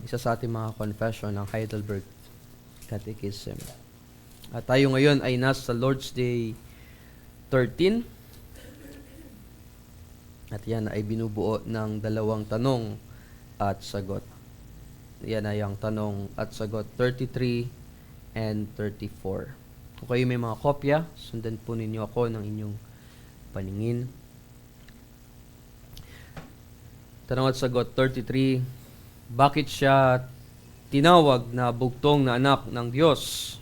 Isa sa ating mga confession ng Heidelberg Catechism. At tayo ngayon ay nasa Lord's Day 13. At yan ay binubuo ng dalawang tanong at sagot. Yan ay ang tanong at sagot 33 and 34. Kung kayo may mga kopya, sundan po ninyo ako ng inyong paningin. Tanong at sagot 33. Bakit siya tinawag na bugtong na anak ng Diyos?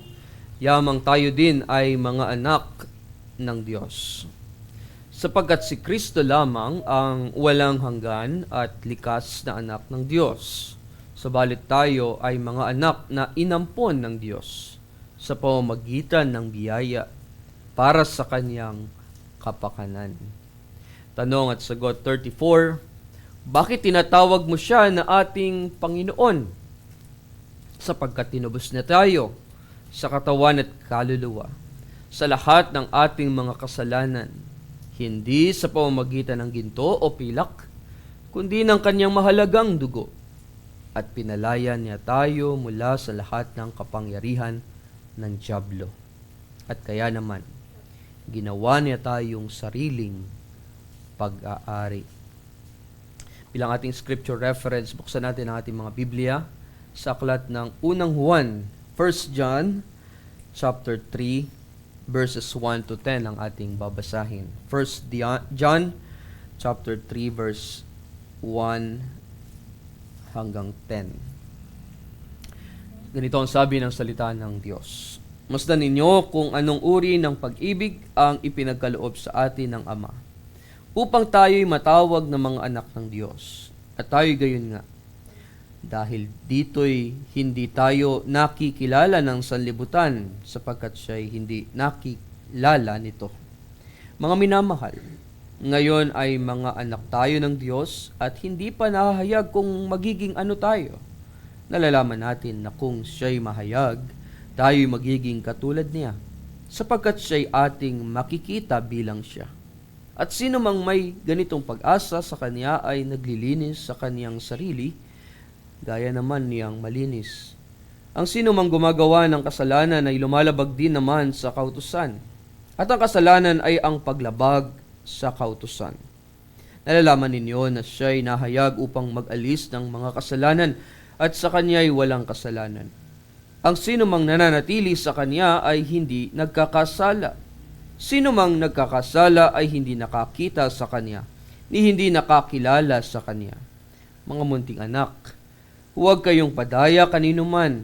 Yamang tayo din ay mga anak ng Diyos. Sapagkat si Kristo lamang ang walang hanggan at likas na anak ng Diyos. Sabalit tayo ay mga anak na inampon ng Diyos sa pamamagitan ng biyaya para sa kanyang kapakanan. Tanong at sagot 34. Bakit tinatawag mo siya na ating Panginoon? Sapagkat tinubos na tayo sa katawan at kaluluwa sa lahat ng ating mga kasalanan, hindi sa pamamagitan ng ginto o pilak, kundi ng kanyang mahalagang dugo. At pinalaya niya tayo mula sa lahat ng kapangyarihan ng dyablo. At kaya naman, ginawa niya tayong sariling pag-aari. Bilang ating scripture reference, buksan natin ang ating mga Biblia sa aklat ng unang Juan, 1 John, chapter 3, verses 1 to 10 ang ating babasahin. 1 John, chapter 3, verse 1 hanggang 10. Ganito ang sabi ng salita ng Diyos. Masdan ninyo kung anong uri ng pag-ibig ang ipinagkaloob sa atin ng Ama, upang tayo'y matawag na mga anak ng Diyos. At tayo'y gayon nga. Dahil dito'y hindi tayo nakikilala ng sanlibutan, sapagkat siya'y hindi nakilala nito. Mga minamahal, ngayon ay mga anak tayo ng Diyos at hindi pa nahahayag kung magiging ano tayo. Nalalaman natin na kung siya'y mahayag, tayo'y magiging katulad niya, sapagkat siya'y ating makikita bilang siya. At sino mang may ganitong pag-asa sa kanya ay naglilinis sa kaniyang sarili, gaya naman niyang malinis. Ang sino mang gumagawa ng kasalanan ay lumalabag din naman sa kautusan, at ang kasalanan ay ang paglabag sa kautusan. Nalalaman ninyo na siya'y nahayag upang mag-alis ng mga kasalanan, at sa kanya'y walang kasalanan. Ang sino mang nananatili sa kanya ay hindi nagkakasala. Sino mang nagkakasala ay hindi nakakita sa kanya, ni hindi nakakilala sa kanya. Mga munting anak, huwag kayong padaya kanino man.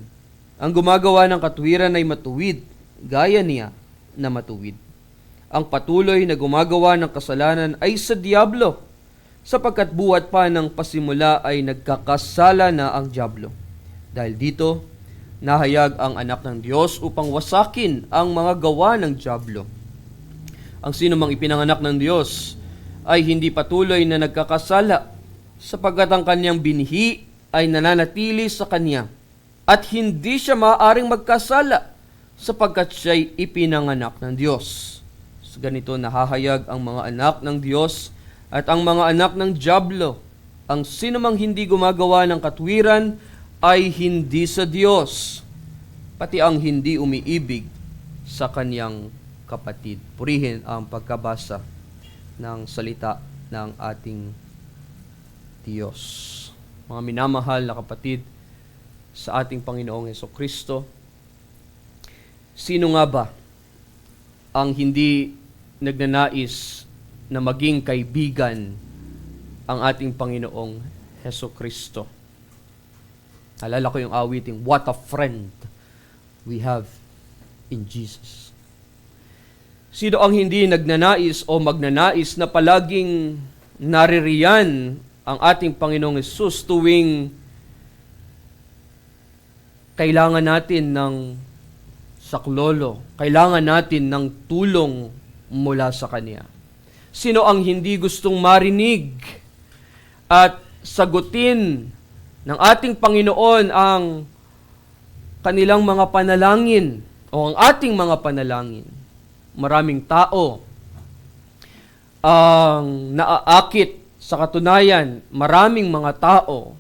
Ang gumagawa ng katuwiran ay matuwid, gaya niya na matuwid. Ang patuloy na gumagawa ng kasalanan ay sa diablo, sapagkat buhat pa ng pasimula ay nagkakasala na ang diablo. Dahil dito, nahayag ang anak ng Diyos upang wasakin ang mga gawa ng diablo. Ang sino mang ipinanganak ng Diyos ay hindi patuloy na nagkakasala, sapagkat ang kanyang binhi ay nananatili sa kanya, at hindi siya maaaring magkasala, sapagkat siya'y ipinanganak ng Diyos. So ganito nahahayag ang mga anak ng Diyos at ang mga anak ng diablo. Ang sino mang hindi gumagawa ng katwiran ay hindi sa Diyos, pati ang hindi umiibig sa kanyang kapatid. Purihin ang pagkabasa ng salita ng ating Diyos. Mga minamahal na kapatid sa ating Panginoong Hesukristo, sino nga ba ang hindi nagnanais na maging kaibigan ang ating Panginoong Hesukristo? Alala ko yung awiting, "What a friend we have in Jesus." Sino ang hindi nagnanais o magnanais na palaging naririyan ang ating Panginoong Hesus tuwing kailangan natin ng saklolo, kailangan natin ng tulong mula sa Kanya? Sino ang hindi gustong marinig at sagutin ng ating Panginoon ang kanilang mga panalangin o ang ating mga panalangin? Maraming tao ang naaakit Sa katunayan, maraming mga tao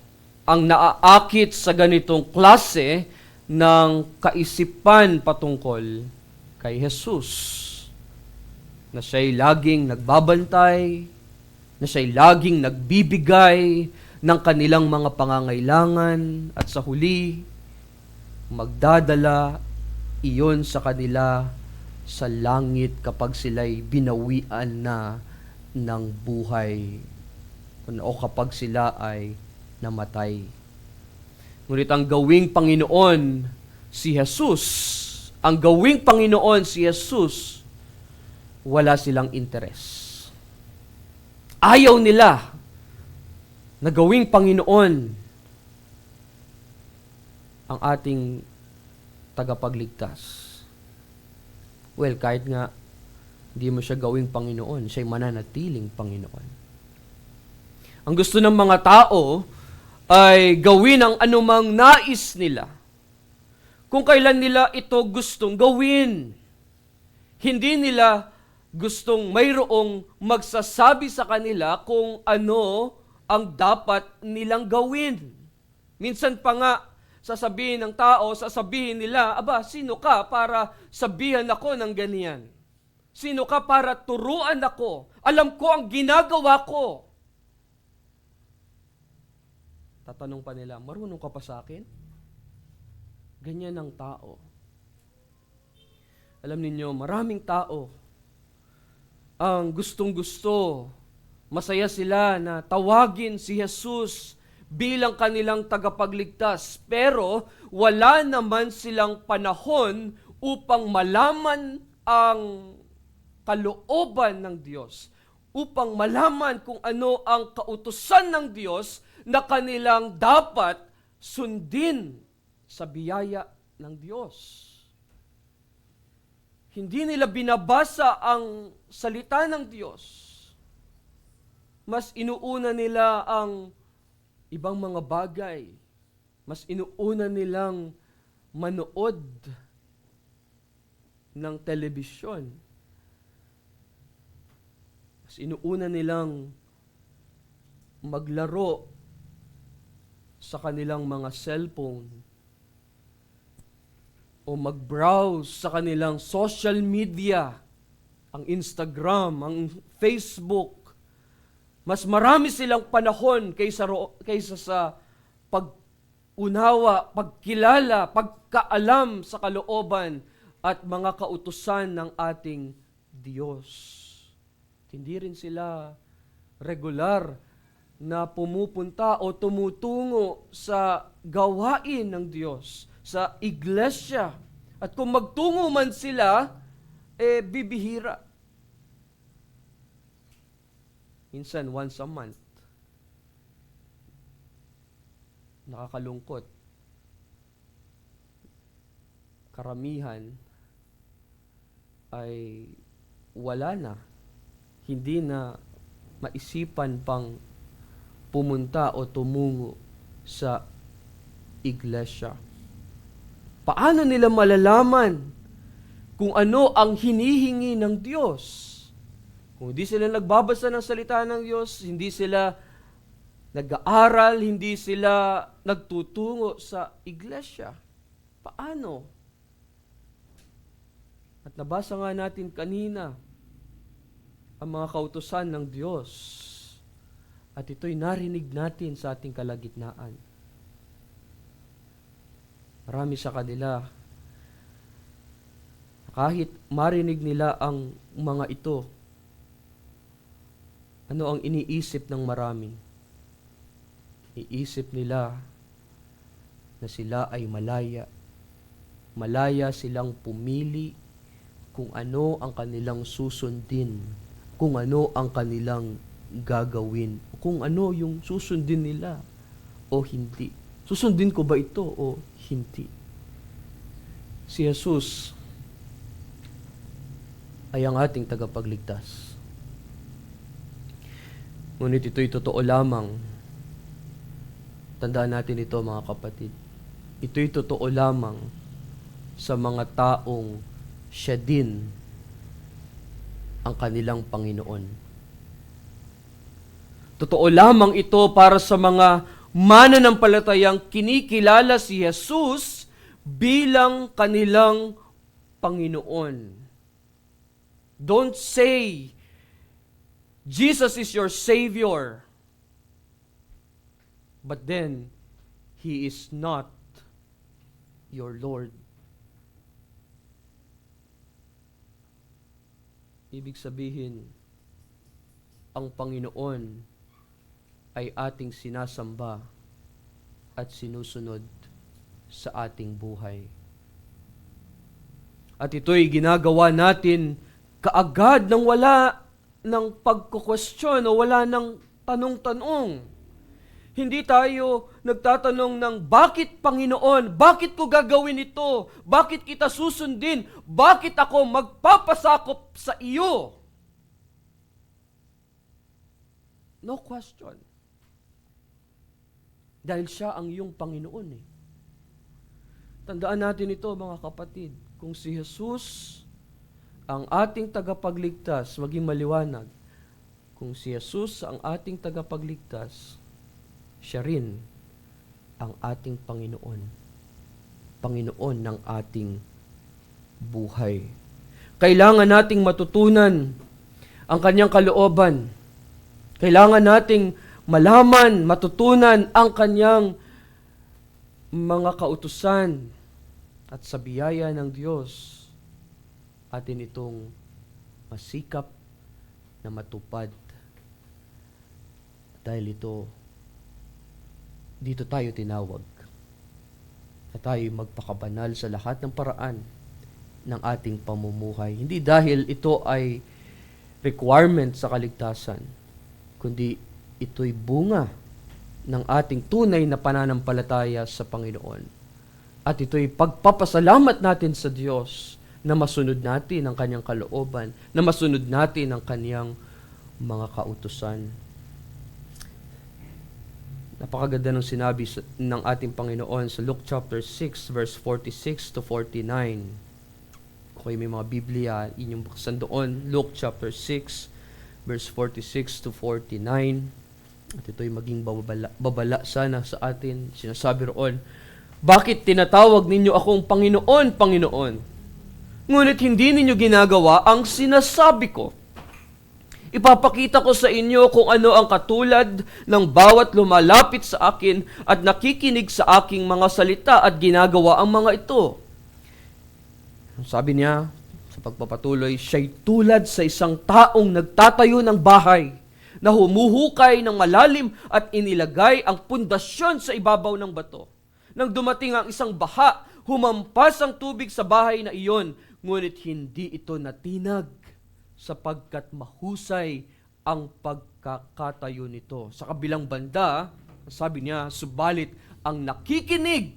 ang naaakit sa ganitong klase ng kaisipan patungkol kay Jesus. Na siya'y laging nagbabantay, na siya'y laging nagbibigay ng kanilang mga pangangailangan at sa huli, magdadala iyon sa kanila sa langit kapag sila'y binawian na ng buhay o kapag sila ay namatay. Ngunit ang gawing Panginoon si Jesus, ang gawing Panginoon si Jesus, wala silang interes. Ayaw nila na gawing Panginoon ang ating tagapagligtas. Well, kahit nga hindi mo siya gawing Panginoon, siya'y mananatiling Panginoon. Ang gusto ng mga tao ay gawin ang anumang nais nila. Kung kailan nila ito gustong gawin. Hindi nila gustong mayroong magsasabi sa kanila kung ano ang dapat nilang gawin. Minsan pa nga, sasabihin ng tao, sasabihin nila, aba, sino ka para sabihan ako ng ganyan? Sino ka para turuan ako? Alam ko ang ginagawa ko. Tatanong pa nila, marunong ka pa sa akin? Ganyan ang tao. Alam ninyo, maraming tao ang gustong-gusto, masaya sila na tawagin si Jesus bilang kanilang tagapagligtas. Pero wala naman silang panahon upang malaman ang kalooban ng Diyos, upang malaman kung ano ang kautusan ng Diyos na kanilang dapat sundin sa biyaya ng Diyos. Hindi nila binabasa ang salita ng Diyos. Mas inuuna nila ang ibang mga bagay. Mas inuuna nilang manood ng telebisyon. Mas inuuna nilang maglaro sa kanilang mga cellphone o mag-browse sa kanilang social media, ang Instagram, ang Facebook. Mas marami silang panahon kaysa sa pag-unawa, pagkilala, pagkaalam sa kalooban at mga kautusan ng ating Diyos. Hindi rin sila regular na pumupunta o tumutungo sa gawain ng Diyos, sa iglesia. At kung magtungo man sila, bibihira. Minsan, once a month. Nakakalungkot. Karamihan ay wala na. Hindi na maisipan pang pumunta o tumungo sa iglesia. Paano nila malalaman kung ano ang hinihingi ng Diyos? Kung hindi sila nagbabasa ng salita ng Diyos, hindi sila nag-aaral, hindi sila nagtutungo sa iglesia. Paano? At nabasa nga natin kanina ang mga kautusan ng Diyos. At ito'y narinig natin sa ating kalagitnaan. Marami sa kanila, kahit marinig nila ang mga ito, ano ang iniisip ng marami? Iisip nila na sila ay malaya. Malaya silang pumili kung ano ang kanilang susundin, kung ano ang kanilang gagawin, kung ano yung susundin nila o hindi. Susundin ko ba ito o hindi? Si Jesus ay ang ating tagapagligtas. Ngunit ito'y totoo lamang. Tandaan natin ito, mga kapatid. Ito'y totoo lamang sa mga taong siya din ang kanilang Panginoon. Totoo lamang ito para sa mga mananampalatayang kinikilala si Jesus bilang kanilang Panginoon. Don't say, Jesus is your Savior, but then, He is not your Lord. Ibig sabihin, ang Panginoon ay ating sinasamba at sinusunod sa ating buhay. At ito'y ginagawa natin kaagad nang wala ng pagkukwestiyon o wala ng tanong-tanong. Hindi tayo nagtatanong ng, bakit Panginoon? Bakit ko gagawin ito? Bakit kita susundin? Bakit ako magpapasakop sa iyo? No question. Dahil siya ang iyong Panginoon eh. Tandaan natin ito mga kapatid. Kung si Jesus ang ating tagapagligtas, maging maliwanag. Kung si Jesus ang ating tagapagligtas, siya rin ang ating Panginoon. Panginoon ng ating buhay. Kailangan nating matutunan ang kanyang kalooban. Kailangan nating malaman, matutunan ang kanyang mga kautusan. At sa biyaya ng Diyos, atin itong masikap na matupad. Dahil dito tayo tinawag na tayo magpakabanal sa lahat ng paraan ng ating pamumuhay. Hindi dahil ito ay requirement sa kaligtasan, kundi ito'y bunga ng ating tunay na pananampalataya sa Panginoon. At ito'y pagpapasalamat natin sa Diyos na masunod natin ang kanyang kalooban, na masunod natin ang kanyang mga kautusan. Napakaganda ng sinabi ng ating Panginoon sa Luke chapter 6 verse 46 to 49. Okay, may mga Biblia, inyong buksan doon. Luke chapter 6 verse 46 to 49. At ito'y maging babala sana sa atin. Sinasabi roon, bakit tinatawag ninyo akong Panginoon, Panginoon? Ngunit hindi ninyo ginagawa ang sinasabi ko. Ipapakita ko sa inyo kung ano ang katulad ng bawat lumalapit sa akin at nakikinig sa aking mga salita at ginagawa ang mga ito. Sabi niya, sa pagpapatuloy, siya'y tulad sa isang taong nagtatayo ng bahay na humuhukay ng malalim at inilagay ang pundasyon sa ibabaw ng bato. Nang dumating ang isang baha, humampas ang tubig sa bahay na iyon, ngunit hindi ito natinag sapagkat mahusay ang pagkakatayo nito. Sa kabilang banda, sabi niya, subalit ang nakikinig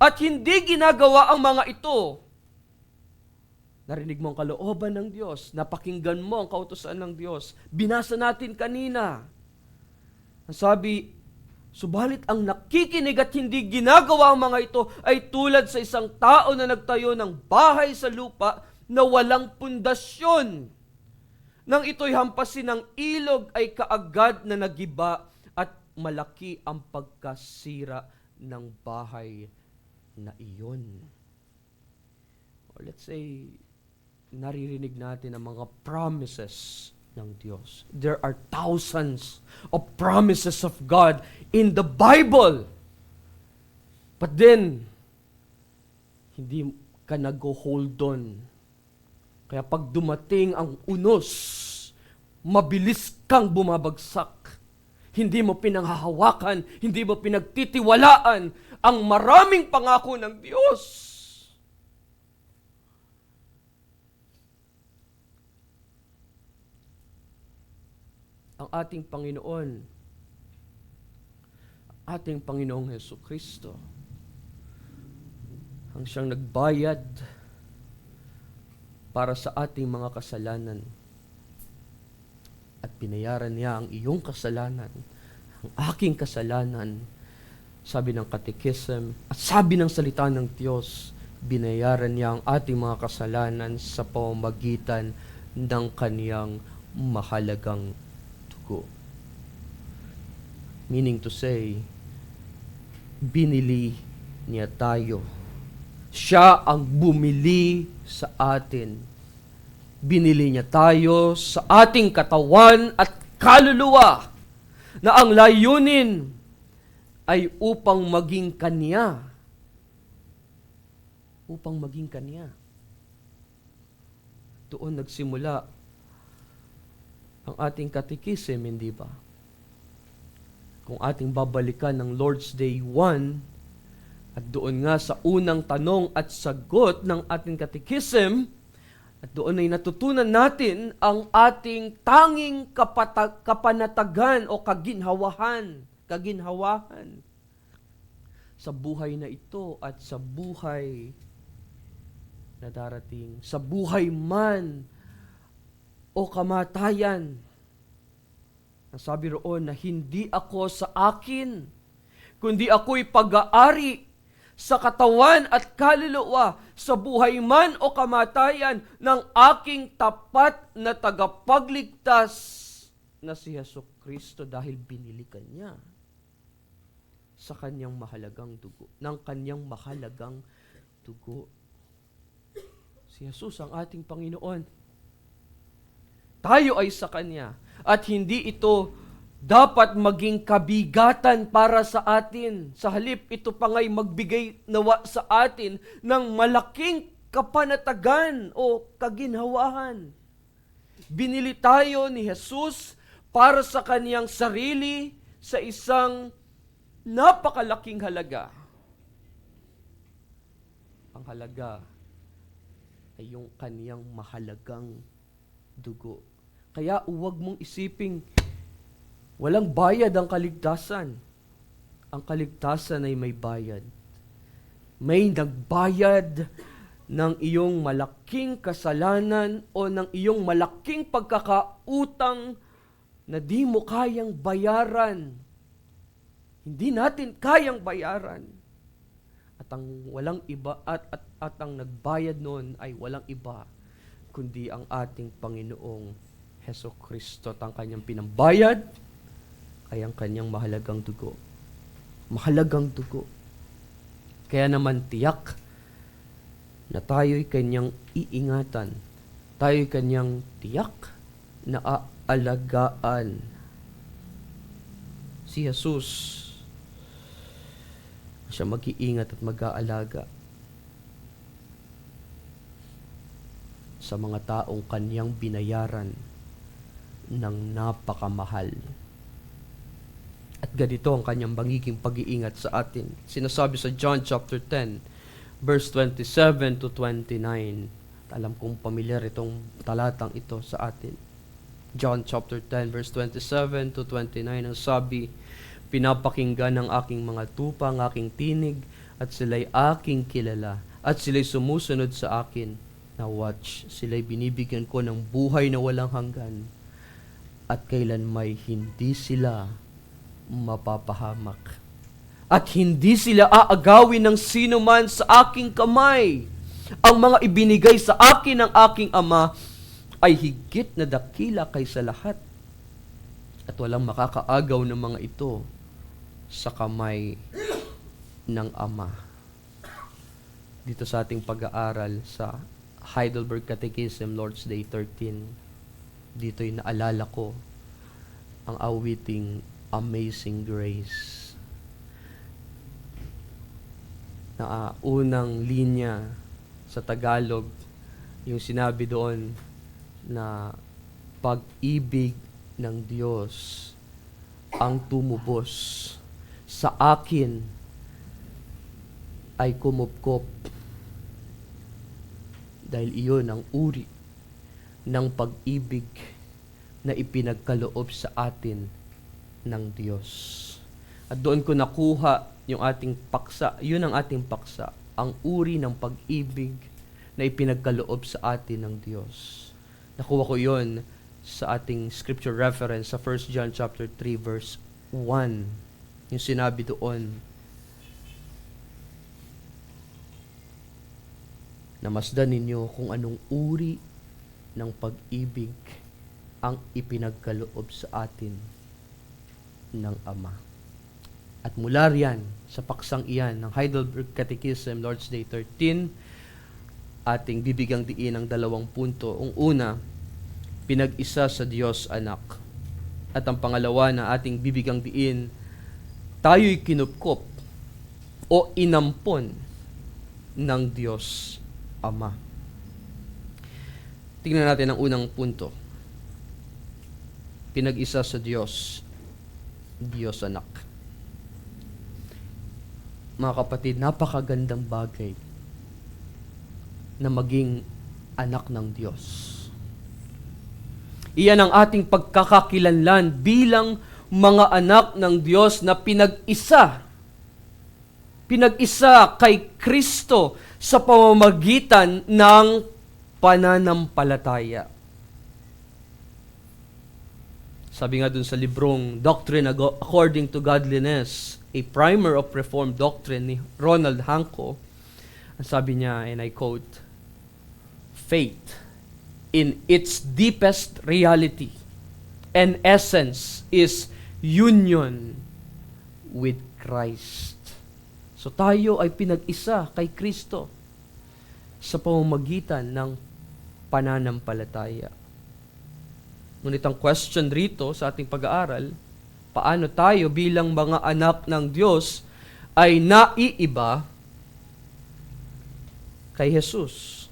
at hindi ginagawa ang mga ito. Narinig mo ang kalooban ng Diyos, napakinggan mo ang kautusan ng Diyos. Binasa natin kanina. Ang sabi, subalit ang nakikinig at hindi ginagawa ang mga ito ay tulad sa isang tao na nagtayo ng bahay sa lupa na walang pundasyon. Nang ito'y hampasin ng ilog ay kaagad na nagiba at malaki ang pagkasira ng bahay na iyon. Or let's say, naririnig natin ang mga promises ng Diyos. There are thousands of promises of God in the Bible. But then, hindi ka nag-hold on. Kaya pag dumating ang unos, mabilis kang bumabagsak. Hindi mo pinanghahawakan, hindi mo pinagtitiwalaan ang maraming pangako ng Diyos. Ang ating Panginoong Hesukristo, ang siyang nagbayad para sa ating mga kasalanan. At binayaran niya ang iyong kasalanan, ang aking kasalanan. Sabi ng Catechism, at sabi ng salita ng Diyos, binayaran niya ang ating mga kasalanan sa pamamagitan ng kaniyang mahalagang dugo. Meaning to say, binili niya tayo. Siya ang bumili sa atin. Binili niya tayo sa ating katawan at kaluluwa na ang layunin ay upang maging Kanya. Upang maging Kanya. Doon nagsimula ang ating katekism, hindi ba? Kung ating babalikan ng Lord's Day 1, at doon nga sa unang tanong at sagot ng ating katekism, at doon ay natutunan natin ang ating tanging kapanatagan o kaginhawahan sa buhay na ito at sa buhay na darating, sa buhay man o kamatayan. Ang sabi roon na hindi ako sa akin, kundi ako'y pag-aari sa katawan at kaluluwa, sa buhay man o kamatayan ng aking tapat na tagapagligtas na si Jesucristo, dahil binili ka niya sa kanyang mahalagang dugo, ng kanyang mahalagang dugo. Si Jesus ang ating Panginoon. Tayo ay sa Kanya, at hindi ito dapat maging kabigatan para sa atin. Sa halip, ito pa nga'y magbigay nawa sa atin ng malaking kapanatagan o kaginhawahan. Binili tayo ni Jesus para sa Kaniyang sarili sa isang napakalaking halaga. Ang halaga ay yung Kaniyang mahalagang dugo. Kaya huwag mong isiping walang bayad ang kaligtasan. Ang kaligtasan ay may bayad. May nagbayad ng iyong malaking kasalanan o ng iyong malaking pagkakautang na di mo kayang bayaran. Hindi natin kayang bayaran. At ang walang iba at ang nagbayad noon ay walang iba kundi ang ating Panginoong Jesucristo. At ang kanyang pinambayad ay ang kanyang mahalagang dugo. Mahalagang dugo. Kaya naman tiyak na tayo'y kanyang iingatan. Tayo'y kanyang tiyak na aalagaan. Si Jesus, siya mag-iingat at mag-aalaga sa mga taong kanyang binayaran ng napakamahal. At ganito ang kanyang magiging pag-iingat sa atin. Sinasabi sa John chapter 10, verse 27 to 29. Alam kong pamilyar itong talatang ito sa atin. John chapter 10, verse 27 to 29, ang sabi, pinapakinggan ng aking mga tupa ang aking tinig, at sila'y aking kilala, at sila'y sumusunod sa akin. Now watch, sila'y binibigyan ko ng buhay na walang hanggan, at kailan may hindi sila mapapahamak. At hindi sila aagawin ng sino man sa aking kamay. Ang mga ibinigay sa akin ng aking Ama ay higit na dakila kaysa lahat. At walang makakaagaw ng mga ito sa kamay ng Ama. Dito sa ating pag-aaral sa Heidelberg Catechism, Lord's Day 13, dito'y naalala ko ang awiting Amazing Grace. Na unang linya sa Tagalog, yung sinabi doon na pag-ibig ng Diyos ang tumubos sa akin ay kumupkop dahil iyon ang uri ng pag-ibig na ipinagkaloob sa atin ng Diyos. At doon ko nakuha yung ating paksa, yun ang ating paksa, ang uri ng pag-ibig na ipinagkaloob sa atin ng Diyos. Nakuha ko yun sa ating scripture reference sa 1 John chapter 3 verse 1. Yung sinabi doon, namasdan ninyo kung anong uri ng pag-ibig ang ipinagkaloob sa atin ng Ama. At mula riyan, sa paksang iyan ng Heidelberg Catechism, Lord's Day 13, ating bibigang diin ang 2 punto. Ang una, pinag-isa sa Diyos Anak. At ang pangalawa na ating bibigang diin, tayo'y kinupkop o inampon ng Diyos Ama. Tingnan natin ang unang punto. Pinag-isa sa Diyos, Diyos Anak. Mga kapatid, napakagandang bagay na maging anak ng Diyos. Iyan ang ating pagkakakilanlan bilang mga anak ng Diyos na pinag-isa. Pinag-isa kay Kristo sa pamamagitan ng pananampalataya. Sabi nga dun sa librong Doctrine According to Godliness, a primer of Reformed doctrine ni Ronald Hanko, ang sabi niya, and I quote, "Faith in its deepest reality and essence is union with Christ." So tayo ay pinag-isa kay Kristo sa pamamagitan ng pananampalataya. Ngunit ang question rito sa ating pag-aaral, paano tayo bilang mga anak ng Diyos ay naiiba kay Jesus?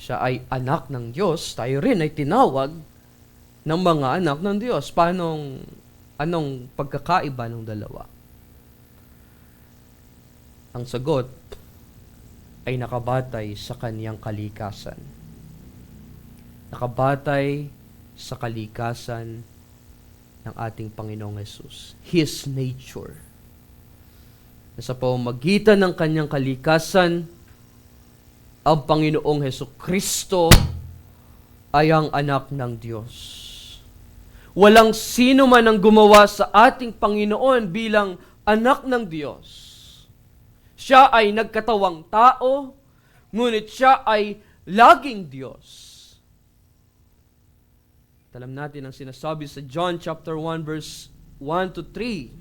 Siya ay anak ng Diyos, tayo rin ay tinawag ng mga anak ng Diyos. Anong pagkakaiba ng dalawa? Ang sagot ay nakabatay sa kaniyang kalikasan. Nakabatay sa kalikasan ng ating Panginoong Hesus. His nature. Sa pamamagitan ng kanyang kalikasan, ang Panginoong Hesukristo ay ang anak ng Diyos. Walang sino man ang gumawa sa ating Panginoon bilang anak ng Diyos. Siya ay nagkatawang tao, ngunit siya ay laging Diyos. Alam natin ang sinasabi sa John chapter 1 verse 1 to 3.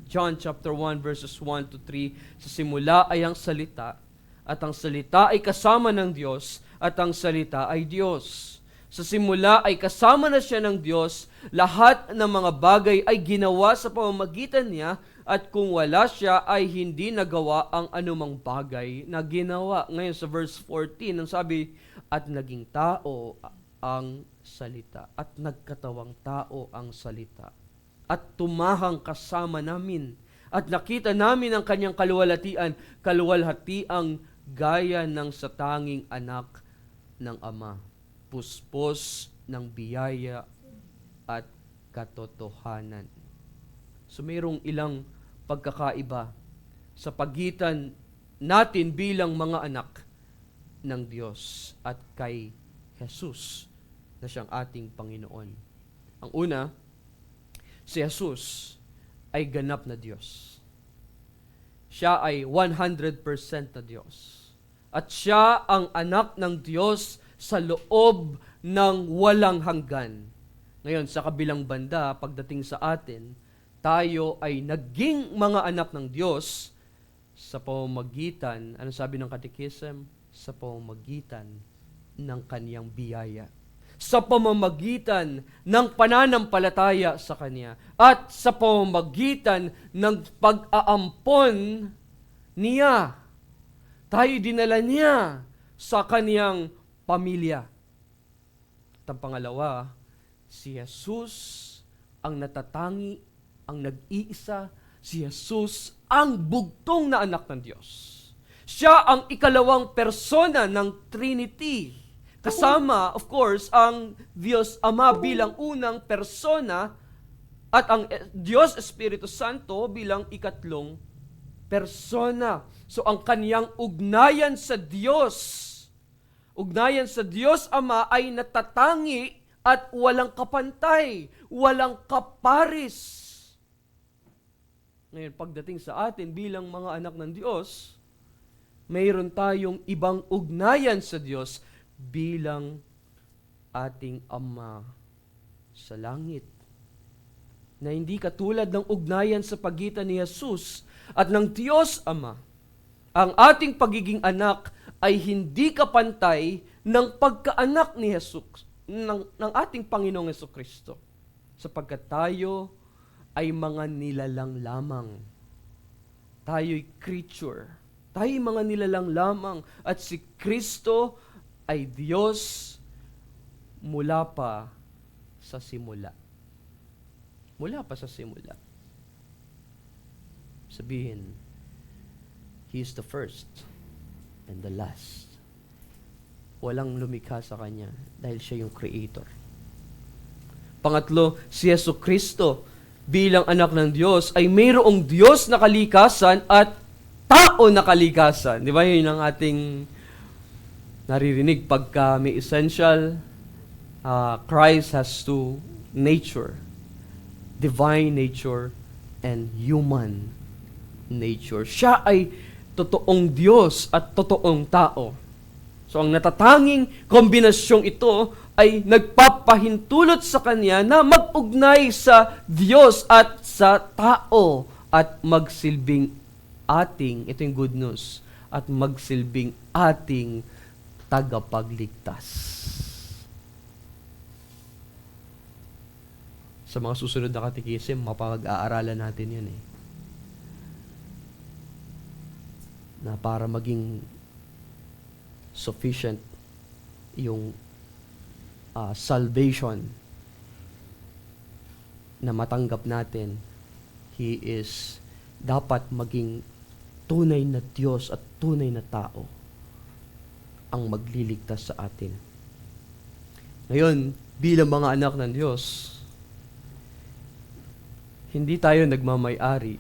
John chapter 1 verses 1 to 3. Sa simula ay ang salita, at ang salita ay kasama ng Diyos, at ang salita ay Diyos. Sa simula ay kasama na siya ng Diyos, lahat ng mga bagay ay ginawa sa pamamagitan niya, at kung wala siya ay hindi nagawa ang anumang bagay na ginawa. Ngayon sa verse 14, ang sabi, at naging tao ang salita, at nagkatawang tao ang salita, at tumahang kasama namin, at nakita namin ang kanyang kaluwalhatiang gaya ng sa tanging anak ng Ama, puspos ng biyaya at katotohanan. So mayroong ilang pagkakaiba sa pagitan natin bilang mga anak ng Diyos at kay Jesus na siyang ating Panginoon. Ang una, si Jesus ay ganap na Diyos. Siya ay 100% na Diyos. At siya ang anak ng Diyos sa loob ng walang hanggan. Ngayon, sa kabilang banda, pagdating sa atin, tayo ay naging mga anak ng Diyos sa pamamagitan, ano sabi ng Catechism? Sa pamamagitan ng kaniyang biyaya. Sa pamamagitan ng pananampalataya sa Kanya. At sa pamamagitan ng pag-aampon niya. Tayo dinala niya sa Kaniyang pamilya. At ang pangalawa, si Jesus ang natatangi, ang nag-iisa, si Jesus ang bugtong na anak ng Diyos. Siya ang ikalawang persona ng Trinity. Kasama, of course, ang Diyos Ama bilang unang persona at ang Diyos Espiritu Santo bilang ikatlong persona. So ang kaniyang ugnayan sa Diyos Ama ay natatangi at walang kapantay, walang kaparis. Ngayon, pagdating sa atin bilang mga anak ng Diyos, mayroon tayong ibang ugnayan sa Diyos bilang ating Ama sa langit. na hindi katulad ng ugnayan sa pagitan ni Jesus at ng Diyos Ama. Ang ating pagiging anak ay hindi kapantay ng pagkaanak ni Jesus, ng ating Panginoong Jesucristo, sapagkat tayo ay mga nilalang lamang. Tayo'y creature. Tayo'y mga nilalang lamang at si Kristo ay Diyos mula pa sa simula. Mula pa sa simula. Sabihin, He is the first and the last. Walang lumikha sa Kanya dahil siya yung creator. Pangatlo, si Jesucristo bilang anak ng Diyos ay mayroong Diyos na kalikasan at tao na kalikasan. Di ba yun ang ating naririnig pagka may essential, Christ has two nature, divine nature and human nature. Siya ay totoong Diyos at totoong tao. So ang natatanging kombinasyong ito ay nagpapahintulot sa Kanya na mag-ugnay sa Diyos at sa tao at magsilbing ating, ito yung good news, at magsilbing ating tagapagligtas. Sa mga susunod na katikisim, mapag-aaralan natin yun na para maging sufficient yung salvation na matanggap natin, He is dapat maging tunay na Diyos at tunay na tao ang magliligtas sa atin. Ngayon, bilang mga anak ng Diyos, hindi tayo nagmamay-ari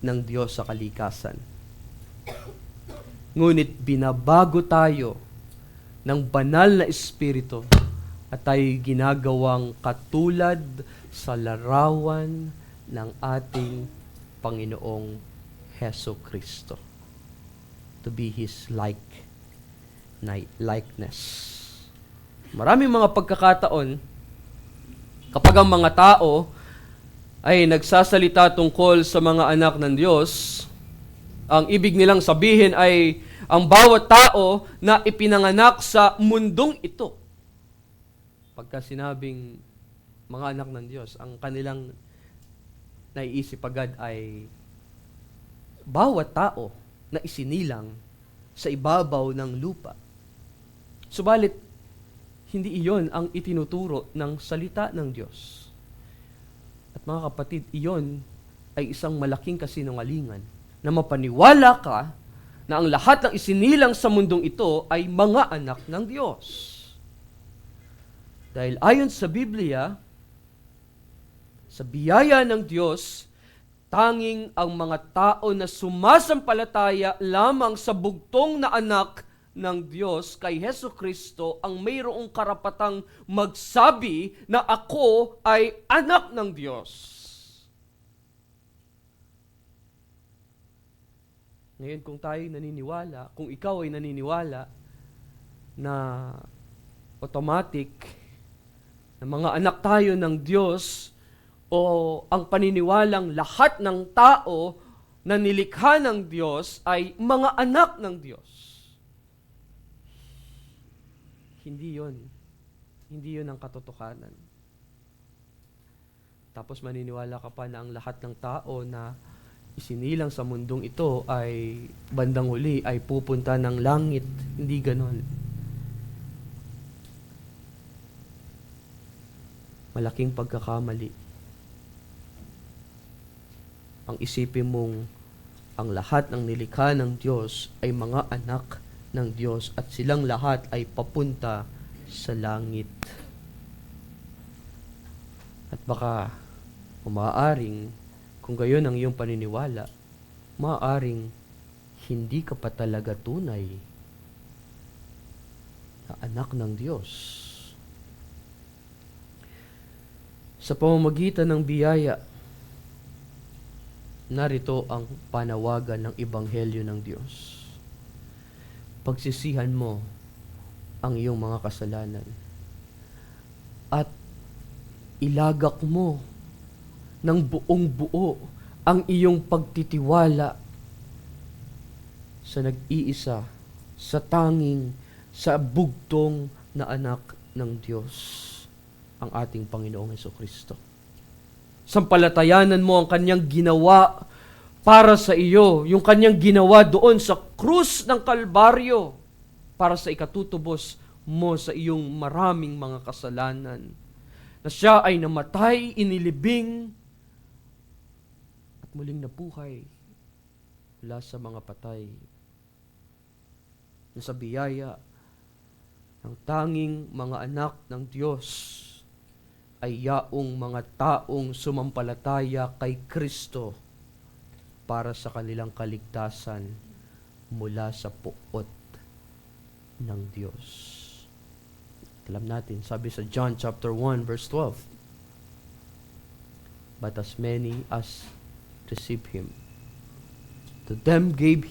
ng Diyos sa kalikasan. Ngunit binabago tayo ng banal na Espiritu at tayo'y ginagawang katulad sa larawan ng ating Panginoong Heso Kristo. To be His likeness. Maraming mga pagkakataon kapag ang mga tao ay nagsasalita tungkol sa mga anak ng Diyos, ang ibig nilang sabihin ay ang bawat tao na ipinanganak sa mundong ito. Pagka sinabing mga anak ng Diyos, ang kanilang naiisip agad ay bawat tao na isinilang sa ibabaw ng lupa. Subalit, hindi iyon ang itinuturo ng salita ng Diyos. At mga kapatid, iyon ay isang malaking kasinungalingan na mapaniwala ka na ang lahat ng isinilang sa mundong ito ay mga anak ng Diyos. Dahil ayon sa Biblia, sa biyaya ng Diyos, tanging ang mga tao na sumasampalataya lamang sa bugtong na anak ng Diyos kay Heso Kristo ang mayroong karapatang magsabi na ako ay anak ng Diyos. Ngayon, kung tayo naniniwala, kung ikaw ay naniniwala na automatic na mga anak tayo ng Diyos o ang paniniwalang lahat ng tao na nilikha ng Diyos ay mga anak ng Diyos. Hindi yun. Hindi yun ang katotohanan. Tapos maniniwala ka pa na ang lahat ng tao na isinilang sa mundong ito ay bandang huli ay pupunta ng langit. Hindi ganon. Malaking pagkakamali. Ang isipin mong ang lahat ng nilikha ng Diyos ay mga anak ng Diyos at silang lahat ay papunta sa langit. At baka umaaring kung gayon ang iyong paniniwala, maaaring hindi ka pa talaga tunay na anak ng Diyos. Sa pamamagitan ng biyaya, narito ang panawagan ng Ebanghelyo ng Diyos. Pagsisihan mo ang iyong mga kasalanan at ilagak mo ng buong buo ang iyong pagtitiwala sa nag-iisa, sa tanging, sa bugtong na anak ng Diyos, ang ating Panginoong Hesukristo. Sampalatayanan mo ang kanyang ginawa para sa iyo, yung kanyang ginawa doon sa krus ng Kalbaryo para sa ikatutubos mo sa iyong maraming mga kasalanan. Na siya ay namatay, inilibing, at muling nabuhay mula sa mga patay. Na sa biyaya ng tanging mga anak ng Diyos ay yaong mga taong sumampalataya kay Kristo para sa kanilang kaligtasan mula sa puot ng Diyos. Alam natin, sabi sa John chapter 1 verse 12, but as many as received him, to them gave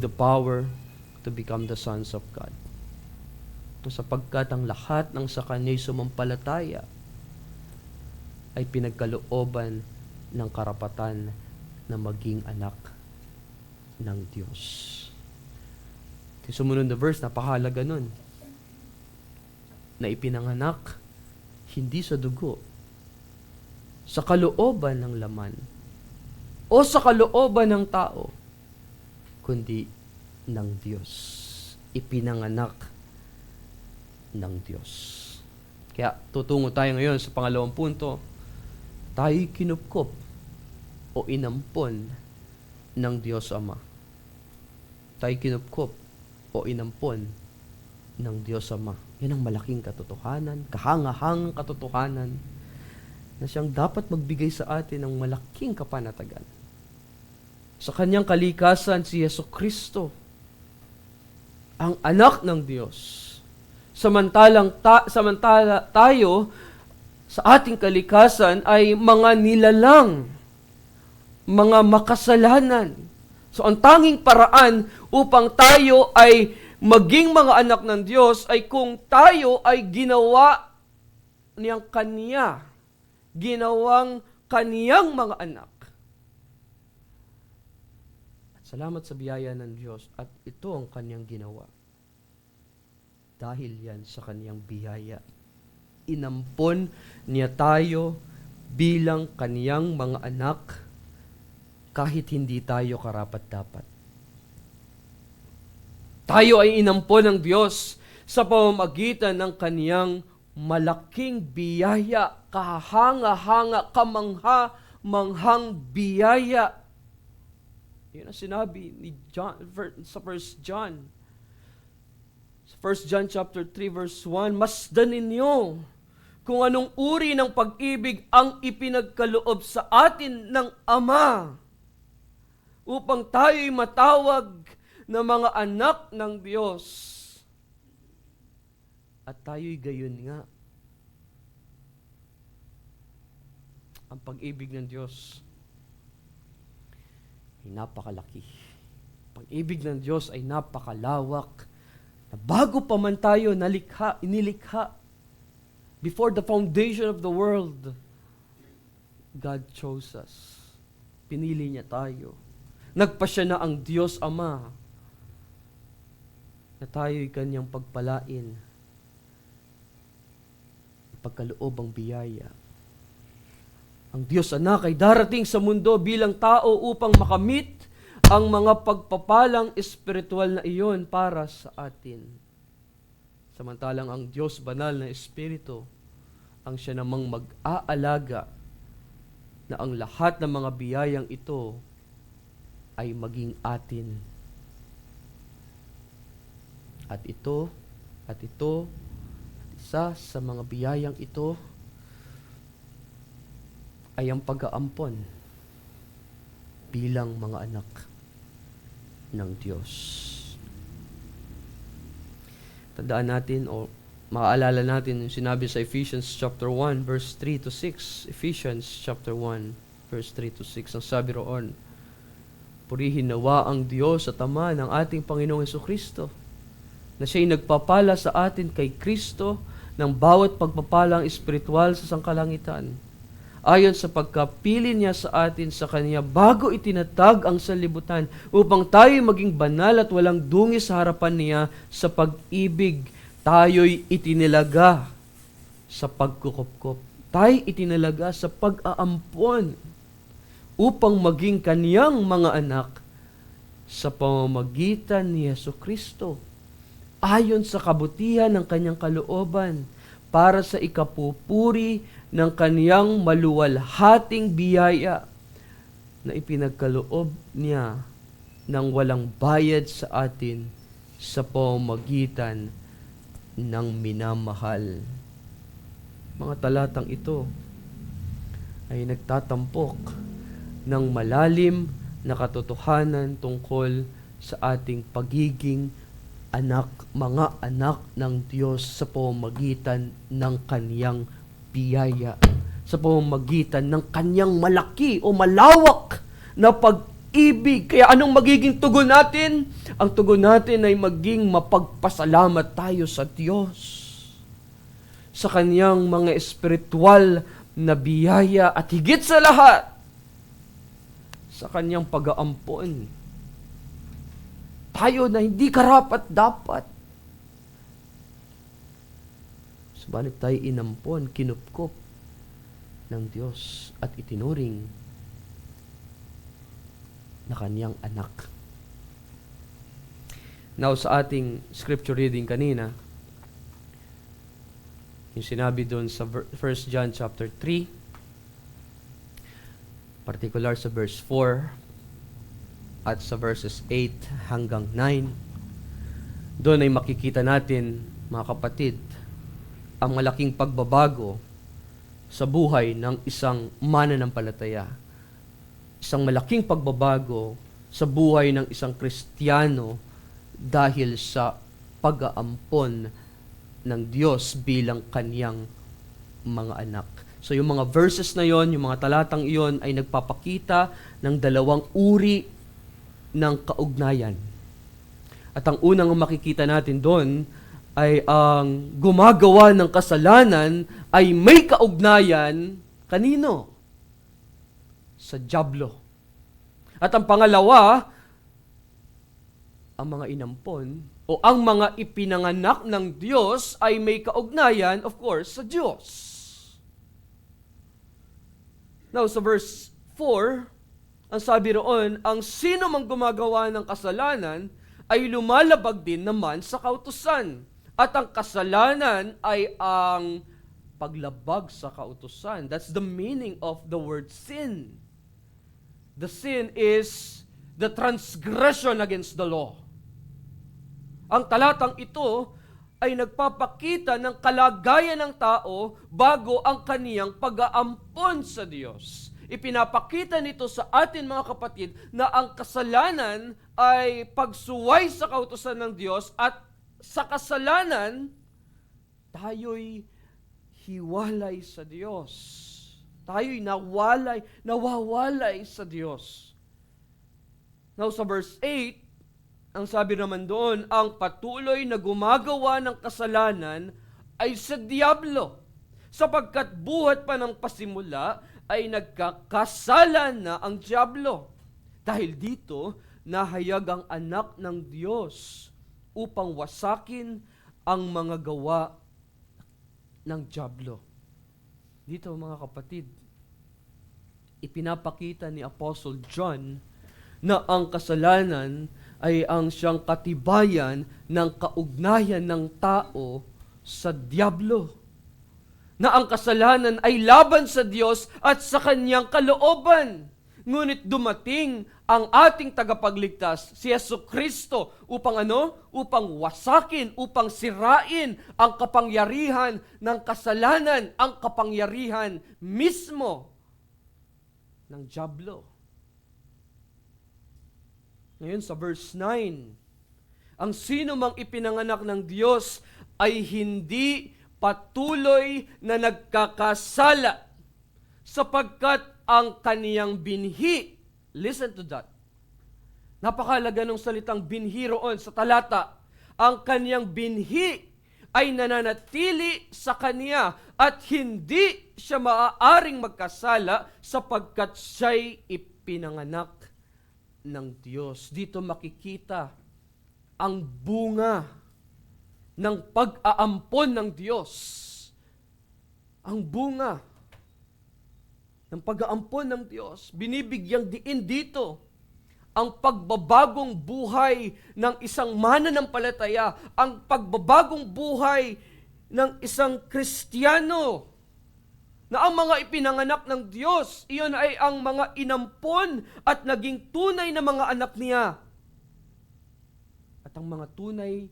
the power to become the sons of God. Sapagkat ang lahat ng sa kanya'y sumampalataya ay pinagkalooban ng karapatan na maging anak ng Diyos. Yung sumunod na verse, napakahalaga nun. Na ipinanganak hindi sa dugo, sa kalooban ng laman, o sa kalooban ng tao, kundi ng Diyos. Ipinanganak ng Diyos. Kaya tutungo tayo ngayon sa pangalawang punto. Tayo'y kinupkop o inampon ng Diyos Ama. Tayo'y kinupkop o inampon ng Diyos Ama. Yan ang malaking katotohanan, kahangahangang katotohanan na siyang dapat magbigay sa atin ng malaking kapanatagan. Sa kanyang kalikasan, si Hesukristo, ang anak ng Diyos. Samantala tayo, sa ating kalikasan, ay mga nilalang, mga makasalanan. So, ang tanging paraan upang tayo ay maging mga anak ng Diyos ay kung tayo ay ginawa niyang Kanya, ginawang Kaniyang mga anak. At salamat sa biyaya ng Diyos at ito ang Kanyang ginawa. Dahil yan sa Kanyang biyaya, inampon niya tayo bilang Kaniyang mga anak kahit hindi tayo karapat-dapat. Tayo ay inampon ng Diyos sa pamamagitan ng Kaniyang malaking biyaya, kahanga-hanga, kamangha-manghang biyaya. Yun ang sinabi ni John sa 1 John. 1 John chapter 3 verse 1, masdan ninyo kung anong uri ng pag-ibig ang ipinagkaloob sa atin ng Ama upang tayo'y matawag na mga anak ng Diyos. At tayo'y gayon nga. Ang pag-ibig ng Diyos ay napakalaki. Pag-ibig ng Diyos ay napakalawak. Na bago pa man tayo inilikha, before the foundation of the world, God chose us. Pinili niya tayo. Nagpasya na ang Diyos Ama na tayo'y Kanyang pagpalain. Pagkaloob ang biyaya. Ang Diyos Anak ay darating sa mundo bilang tao upang makamit ang mga pagpapalang espiritual na iyon para sa atin. Samantalang ang Diyos Banal na Espiritu ang siya namang mag-aalaga na ang lahat ng mga biyayang ito ay maging atin. At ito, isa sa mga biyayang ito ay ang pag-aampon bilang mga anak ng Diyos. Tandaan natin o maaalala natin yung sinabi sa Ephesians chapter 1 verse 3 to 6. Ephesians chapter 1 verse 3 to 6. Ang sabi roon, purihin nawa ang Diyos at Ama ng ating Panginoong Hesukristo na siya'y nagpapala sa atin kay Kristo ng bawat pagpapalang espiritual sa sangkalangitan, ayon sa pagkapili niya sa atin sa Kanya bago itinatag ang sanlibutan, upang tayo maging banal at walang dungi sa harapan niya sa pag-ibig. Tayo'y itinilaga sa pagkukupkop. Tayo'y itinalaga sa pag-aampon upang maging Kaniyang mga anak sa pamamagitan ni Jesucristo, ayon sa kabutihan ng Kanyang kalooban, para sa ikapupuri ng Kaniyang maluwalhating biyaya na ipinagkaloob niya ng walang bayad sa atin sa pamamagitan ng minamahal. Mga talatang ito ay nagtatampok ng malalim na katotohanan tungkol sa ating pagiging mga anak ng Diyos sa pamamagitan ng Kaniyang biyaya, sa pamamagitan ng Kaniyang malaki o malawak na pag-ibig. Kaya anong magiging tugon natin? Ang tugon natin ay maging mapagpasalamat tayo sa Diyos, sa Kaniyang mga espiritual na biyaya, at higit sa lahat, sa Kanyang pag-aampon. Tayo na hindi karapat-dapat, subalit tayo inampon, kinupkop ng Diyos at itinuring na Kanyang anak. Now, sa ating scripture reading kanina, yung sinabi doon sa 1 John chapter 3, particular sa verse 4 at sa verses 8 hanggang 9, doon ay makikita natin, mga kapatid, ang malaking pagbabago sa buhay ng isang mananampalataya. Isang malaking pagbabago sa buhay ng isang Kristiyano dahil sa pag-aampon ng Diyos bilang Kaniyang mga anak. So yung mga verses na yon, yung mga talatang iyon ay nagpapakita ng dalawang uri ng kaugnayan. At ang unang makikita natin doon ay ang gumagawa ng kasalanan ay may kaugnayan kanino? Sa dyablo. At ang pangalawa, ang mga inampon o ang mga ipinanganak ng Diyos ay may kaugnayan, of course, sa Diyos. Now, sa verse 4, ang sabi roon, ang sino mang gumagawa ng kasalanan ay lumalabag din naman sa kautusan. At ang kasalanan ay ang paglabag sa kautusan. That's the meaning of the word sin. The sin is the transgression against the law. Ang talatang ito ay nagpapakita ng kalagayan ng tao bago ang kaniyang pag-aampon sa Diyos. Ipinapakita nito sa atin, mga kapatid, na ang kasalanan ay pagsuway sa kautusan ng Diyos, at sa kasalanan, tayo'y hiwalay sa Diyos. Tayo'y nawawalay sa Diyos. Now, sa verse 8, ang sabi naman doon, ang patuloy na gumagawa ng kasalanan ay sa diablo, sapagkat buhat pa ng pasimula ay nagkakasala na ang diablo. Dahil dito, nahayag ang anak ng Diyos upang wasakin ang mga gawa ng diablo. Dito, mga kapatid, ipinapakita ni Apostle John na ang kasalanan ay ang siyang katibayan ng kaugnayan ng tao sa diablo. Na ang kasalanan ay laban sa Diyos at sa Kanyang kalooban. Ngunit dumating ang ating tagapagligtas, si Jesucristo, upang ano? Upang wasakin, upang sirain ang kapangyarihan ng kasalanan, ang kapangyarihan mismo ng diablo. Ngayon sa verse 9, ang sino mang ipinanganak ng Diyos ay hindi patuloy na nagkakasala, sapagkat ang kaniyang binhi, listen to that, napakalaga ng salitang binhi roon sa talata, ang kanyang binhi ay nananatili sa kanya at hindi siya maaaring magkasala sapagkat siya'y ipinanganak ng Diyos. Dito makikita ang bunga ng pag-aampon ng Diyos. Ang bunga ng pag-aampon ng Diyos. Binibigyang diin dito ang pagbabagong buhay ng isang mananampalataya, ang pagbabagong buhay ng isang Kristiyano, na ang mga ipinanganak ng Diyos, iyon ay ang mga inampon at naging tunay na mga anak niya. At ang mga tunay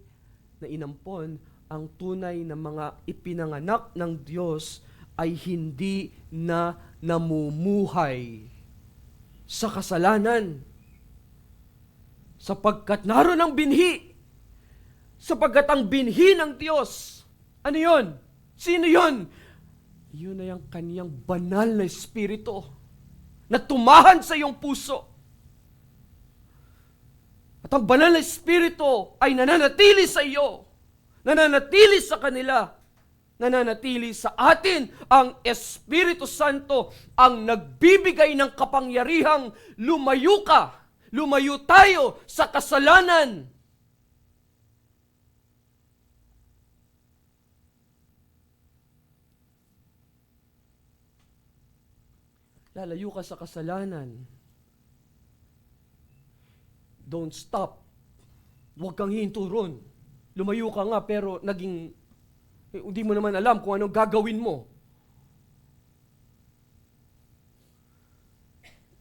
na inampon, ang tunay na mga ipinanganak ng Diyos ay hindi na namumuhay sa kasalanan. Sapagkat naroon ang binhi. Sapagkat ang binhi ng Diyos, ano yun? Sino yun? Yun ay ang kaniyang banal na espiritu na tumahan sa iyong puso. At ang banal na espiritu ay nananatili sa iyo, nananatili sa kanila, nananatili sa atin. Ang Espiritu Santo ang nagbibigay ng kapangyarihang lumayo ka. Lumayo tayo sa kasalanan. Lalayo ka sa kasalanan. Don't stop. Huwag kang hihinto ron. Lumayo ka nga pero hindi mo naman alam kung anong gagawin mo.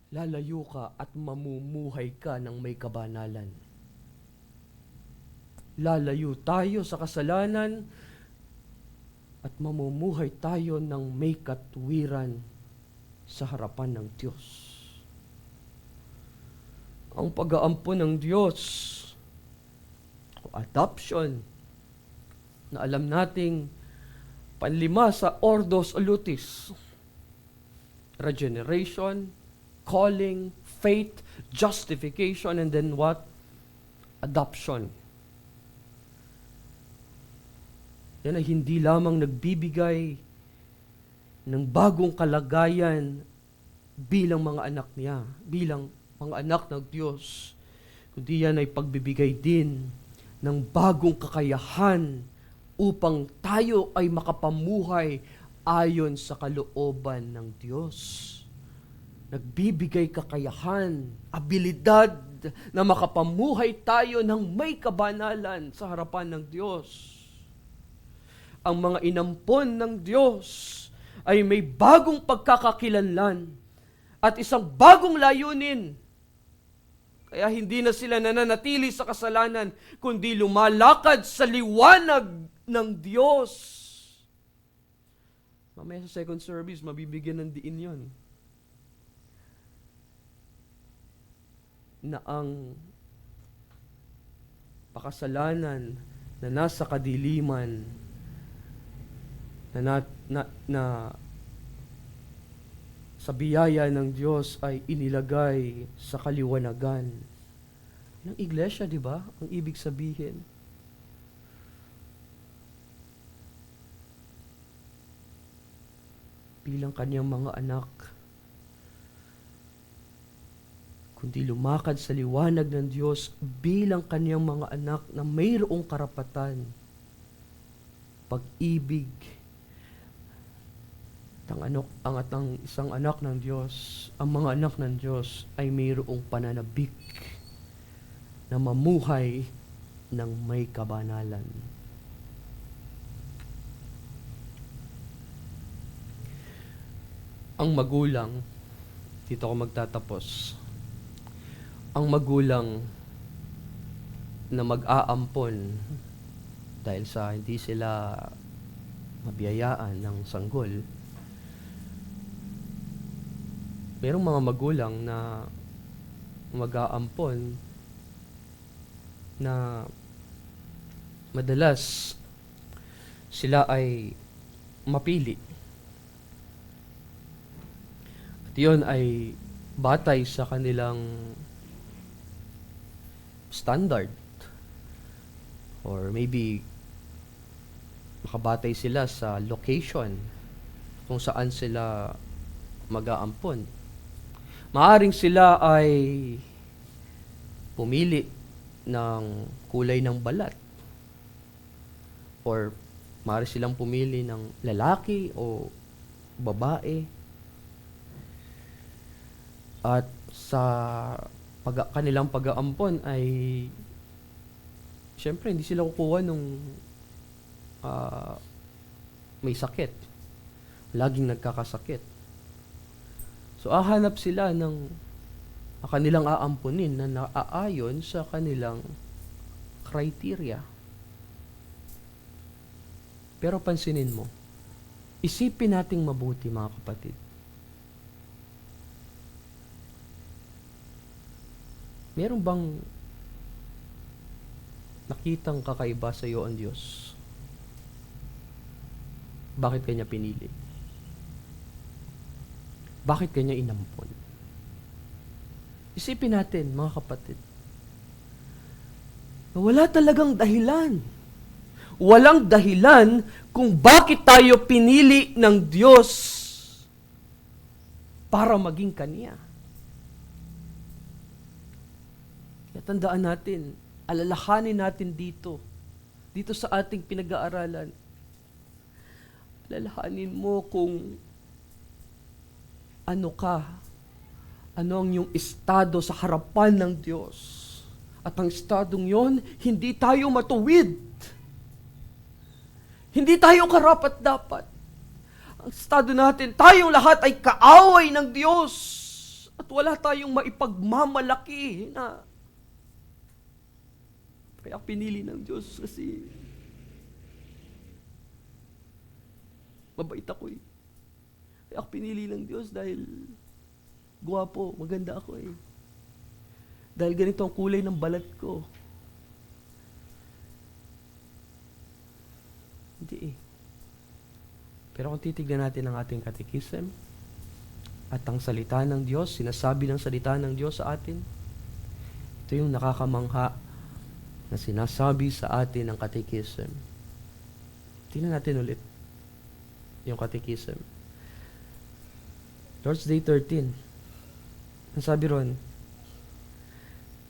Lalayo ka at mamumuhay ka ng may kabanalan. Lalayo tayo sa kasalanan at mamumuhay tayo ng may katuwiran sa harapan ng Diyos. Ang pag-aampon ng Diyos, adoption, na alam nating panlima sa Ordo Salutis, regeneration, calling, faith, justification, and then what? Adoption. Yan ay hindi lamang nagbibigay ng bagong kalagayan bilang mga anak niya, bilang mga anak ng Diyos, kundi yan ay pagbibigay din ng bagong kakayahan upang tayo ay makapamuhay ayon sa kalooban ng Diyos. Nagbibigay kakayahan, abilidad na makapamuhay tayo ng may kabanalan sa harapan ng Diyos. Ang mga inampon ng Diyos ay may bagong pagkakakilanlan at isang bagong layunin. Kaya hindi na sila nananatili sa kasalanan, kundi lumalakad sa liwanag ng Diyos. Mamaya sa second service, mabibigyan ng diin yon. Na ang pakasalanan na nasa kadiliman na sa biyaya ng Diyos ay inilagay sa kaliwanagan. Ng iglesia, di ba? Ang ibig sabihin. Bilang kanyang mga anak, kundi lumakad sa liwanag ng Diyos bilang kanyang mga anak na mayroong karapatan, pag-ibig, ang isang anak ng Diyos, ang mga anak ng Diyos ay mayroong pananabik na mamuhay ng may kabanalan. Ang magulang, dito ako magtatapos, ang magulang na mag-aampon dahil sa hindi sila mabiyayaan ng sanggol. Merong mga magulang na mag-aampon na madalas sila ay mapili. At yun ay batay sa kanilang standard Or maybe makabatay sila sa location kung saan sila mag-aampon. Maaring sila ay pumili ng kulay ng balat. Or maaari silang pumili ng lalaki o babae. At sa kanilang pag-aampon ay siyempre hindi sila kukuha nung may sakit. Laging nagkakasakit. So hahanap sila ng kanilang aampunin na naaayon sa kanilang criteria. Pero pansinin mo, isipin nating mabuti mga kapatid. Meron bang nakitang kakaiba sa iyo ang Diyos? Bakit kanya pinili? Bakit kanya inampon? Isipin natin, mga kapatid, na wala talagang dahilan. Walang dahilan kung bakit tayo pinili ng Diyos para maging Kanya. Kaya tandaan natin, alalahanin natin dito sa ating pinag-aaralan. Alalahanin mo kung ano ka, ano ang iyong estado sa harapan ng Diyos. At ang estadong yon, hindi tayo matuwid. Hindi tayo karapat-dapat. Ang estado natin, tayong lahat ay kaaway ng Diyos. At wala tayong maipagmamalaki na kaya pinili ng Diyos kasi mabait ako eh. Kaya pinili ng Diyos dahil gwapo, maganda ako eh. Dahil ganito ang kulay ng balat ko. Hindi eh. Pero kung titignan natin ang ating katekism at ang salita ng Diyos, sinasabi ng salita ng Diyos sa atin, ito yung nakakamangha na sinasabi sa atin ng katekism. Tingnan natin ulit yung katekism. Lord's Day 13. Ang sabi ron,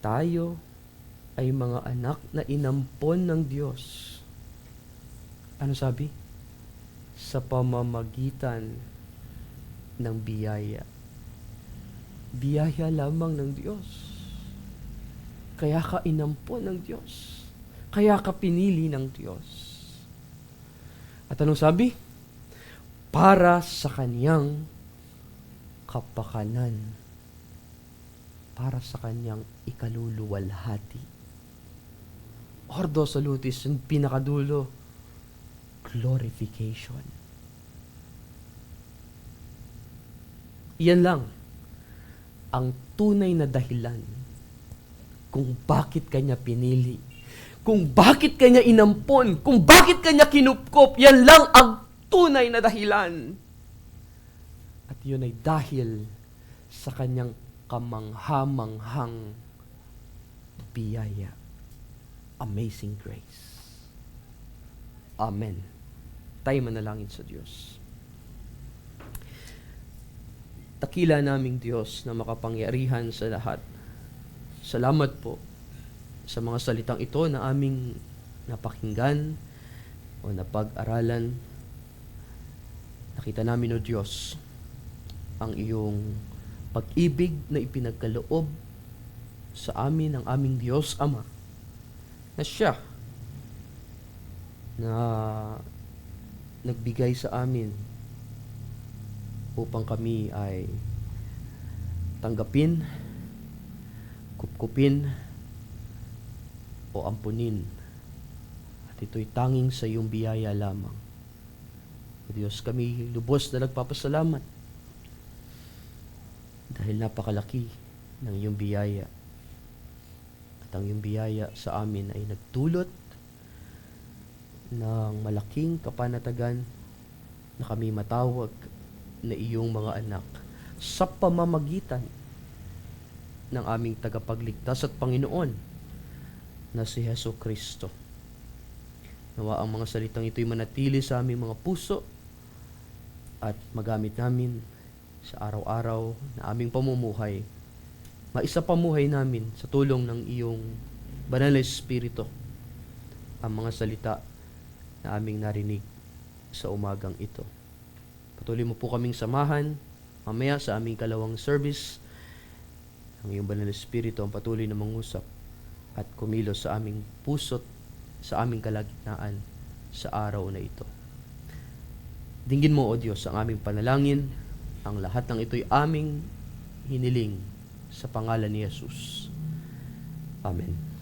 tayo ay mga anak na inampon ng Diyos. Ano sabi? Sa pamamagitan ng biyaya. Biyaya lamang ng Diyos. Kaya ka inampon ng Diyos. Kaya ka pinili ng Diyos. At anong sabi? Para sa Kanyang kapakanan. Para sa Kanyang ikaluluwalhati. Ordo salutis, yung pinakadulo. Glorification. Iyan lang ang tunay na dahilan kung bakit kanya pinili, kung bakit kanya inampon, kung bakit kanya kinupkop. Yan lang ang tunay na dahilan. At yun ay dahil sa kanyang kamangha-manghang biyaya. Amazing grace. Amen. Tayo manalangin sa Diyos. Dakila naming Diyos na makapangyarihan sa lahat. Salamat po sa mga salitang ito na aming napakinggan o napag-aralan. Nakita namin, O Diyos, ang iyong pag-ibig na ipinagkaloob sa amin ng aming Diyos Ama, na Siya na nagbigay sa amin upang kami ay tanggapin, kupkupin, o ampunin. At ito'y tanging sa iyong biyaya lamang. O Diyos, kami lubos na nagpapasalamat dahil napakalaki ng iyong biyaya. At ang iyong biyaya sa amin ay nagdulot ng malaking kapanatagan na kami matawag na iyong mga anak sa pamamagitan ng aming tagapagligtas at Panginoon na si Hesus Kristo. Nawa ang mga salitang ito'y manatili sa aming mga puso at magamit namin sa araw-araw na aming pamumuhay. Maisapamuhay namin sa tulong ng iyong banal na Espiritu ang mga salita na aming narinig sa umagang ito. Patuloy mo po kaming samahan mamaya sa aming kalawang service. Ang iyong banal na Espiritu ang patuloy na mangusap at kumilos sa aming puso't sa aming kalagitnaan sa araw na ito. Dinggin mo, O Diyos, ang aming panalangin. Ang lahat ng ito'y aming hiniling sa pangalan ni Jesus. Amen.